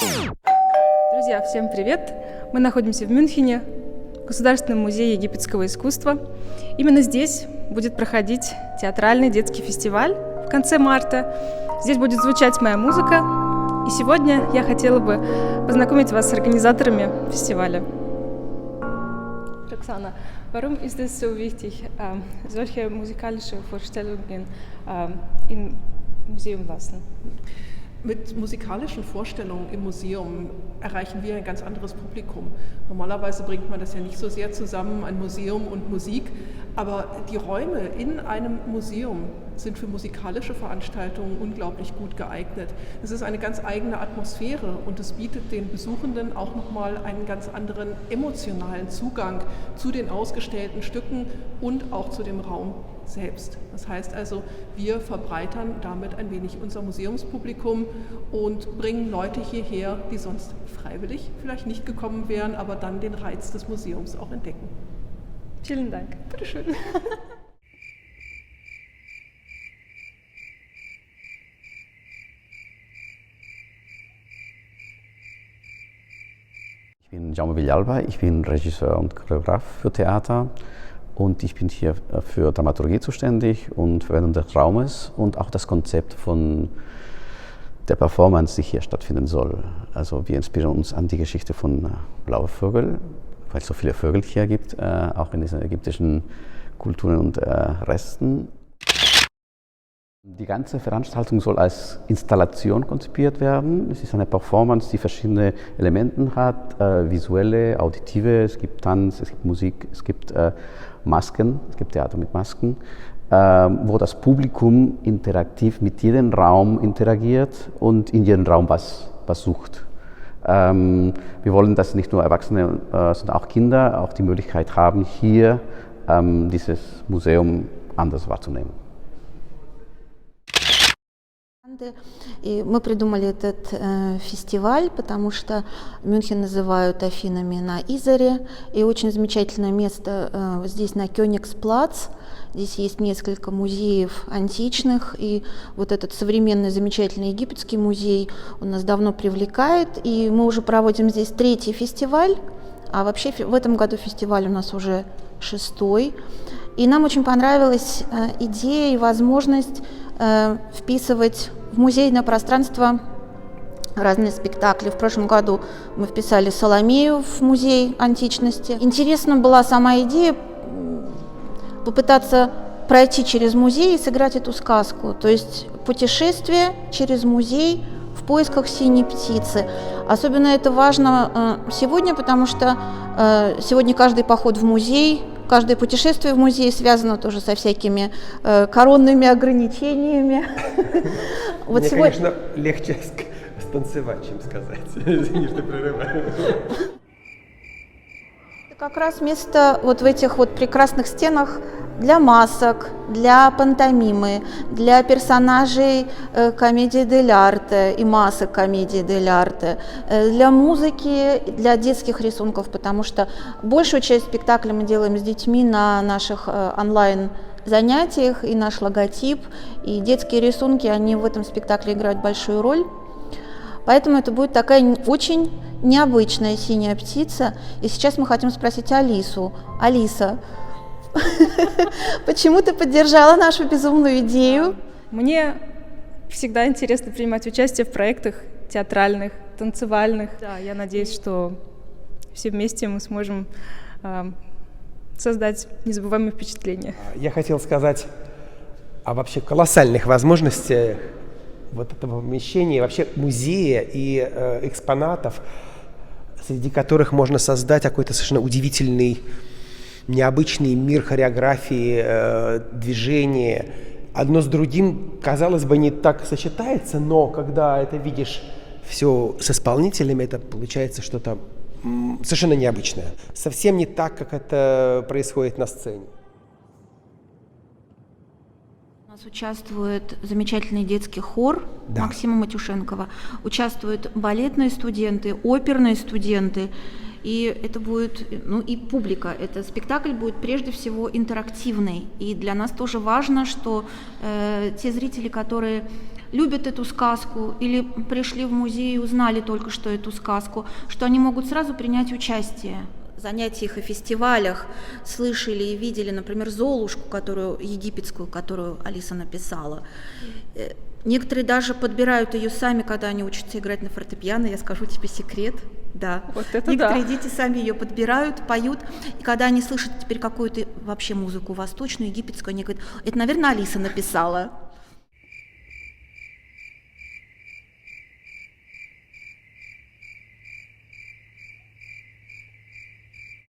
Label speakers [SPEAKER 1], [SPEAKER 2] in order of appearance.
[SPEAKER 1] Друзья, всем привет! Мы находимся в Мюнхене, в Государственном музее египетского искусства. Именно здесь будет проходить театральный детский фестиваль в конце марта. Здесь будет звучать моя музыка. И сегодня я хотела бы познакомить вас с организаторами фестиваля. Roxana, warum ist es so wichtig, solche musikalische Vorstellungen im Museum lassen?
[SPEAKER 2] Mit musikalischen Vorstellungen im Museum erreichen wir ein ganz anderes Publikum. Normalerweise bringt man das ja nicht so sehr zusammen, ein Museum und Musik, aber die Räume in einem Museum sind für musikalische Veranstaltungen unglaublich gut geeignet. Es ist eine ganz eigene Atmosphäre und es bietet den Besuchenden auch nochmal einen ganz anderen emotionalen Zugang zu den ausgestellten Stücken und auch zu dem Raum selbst. Das heißt also, wir verbreitern damit ein wenig unser Museumspublikum und bringen Leute hierher, die sonst freiwillig vielleicht nicht gekommen wären, aber dann den Reiz des Museums auch entdecken.
[SPEAKER 1] Vielen Dank. Bitteschön.
[SPEAKER 3] Ich bin Jaume Villalba, ich bin Regisseur und Choreograf für Theater und ich bin hier für Dramaturgie zuständig und Verwendung des Raumes und auch das Konzept von der Performance, die hier stattfinden soll. Also wir inspirieren uns an die Geschichte von Blaue Vögel, weil es so viele Vögel hier gibt, auch in diesen ägyptischen Kulturen und Resten. Die ganze Veranstaltung soll als Installation konzipiert werden. Es ist eine Performance, die verschiedene Elemente hat, visuelle, auditive, es gibt Tanz, es gibt Musik, es gibt Masken, es gibt Theater mit Masken, wo das Publikum interaktiv mit jedem Raum interagiert und in jedem Raum was sucht. Wir wollen, dass nicht nur Erwachsene, sondern auch Kinder auch die Möglichkeit haben, hier dieses Museum anders wahrzunehmen.
[SPEAKER 4] И мы придумали этот фестиваль, потому что Мюнхен называют Афинами на Изаре, и очень замечательное место здесь на Кёнигсплац. Здесь есть несколько музеев античных, и вот этот современный замечательный египетский музей он нас давно привлекает, и мы уже проводим здесь 3-й фестиваль, а вообще в этом году фестиваль у нас уже 6-й. И нам очень понравилась идея и возможность вписывать в музейное пространство разные спектакли. В прошлом году мы вписали Соломею в музей античности. Интересна была сама идея попытаться пройти через музей и сыграть эту сказку. То есть путешествие через музей в поисках синей птицы. Особенно это важно сегодня, потому что сегодня каждый поход в музей, каждое путешествие в музей связано тоже со всякими коронными ограничениями.
[SPEAKER 5] Мне, конечно, легче станцевать, чем сказать. Извини, что прерываю.
[SPEAKER 4] Это как раз место вот в этих вот прекрасных стенах для масок, для пантомимы, для персонажей комедии дель-арте и масок комедии дель-арте, для музыки, для детских рисунков, потому что большую часть спектакля мы делаем с детьми на наших онлайн-занятиях, и наш логотип, и детские рисунки, они в этом спектакле играют большую роль. Поэтому это будет такая очень необычная синяя птица. И сейчас мы хотим спросить Алису. Алиса, почему ты поддержала нашу безумную идею?
[SPEAKER 1] Мне всегда интересно принимать участие в проектах театральных, танцевальных. Да, я надеюсь, что все вместе мы сможем создать незабываемые впечатления.
[SPEAKER 5] Я хотел сказать о вообще колоссальных возможностях вот этого помещения, вообще музея и экспонатов, среди которых можно создать какой-то совершенно удивительный, необычный мир хореографии, движения. Одно с другим, казалось бы, не так сочетается, но когда это видишь все с исполнителями, это получается что-то совершенно необычное. Совсем не так, как это происходит на сцене.
[SPEAKER 4] У нас участвует замечательный детский хор Максима Матюшенкова, участвуют балетные студенты, оперные студенты, и это будет, ну и публика. Этот спектакль будет прежде всего интерактивный, и для нас тоже важно, что те зрители, которые любят эту сказку или пришли в музей и узнали только что эту сказку, что они могут сразу принять участие. В занятиях и фестивалях слышали и видели, например, «Золушку», египетскую, которую Алиса написала. Некоторые даже подбирают ее сами, когда они учатся играть на фортепиано. Я скажу тебе секрет. Да.
[SPEAKER 1] Вот это
[SPEAKER 4] Некоторые
[SPEAKER 1] да.
[SPEAKER 4] дети сами ее подбирают, поют. И когда они слышат теперь какую-то вообще музыку восточную, египетскую, они говорят, это, наверное, Алиса написала.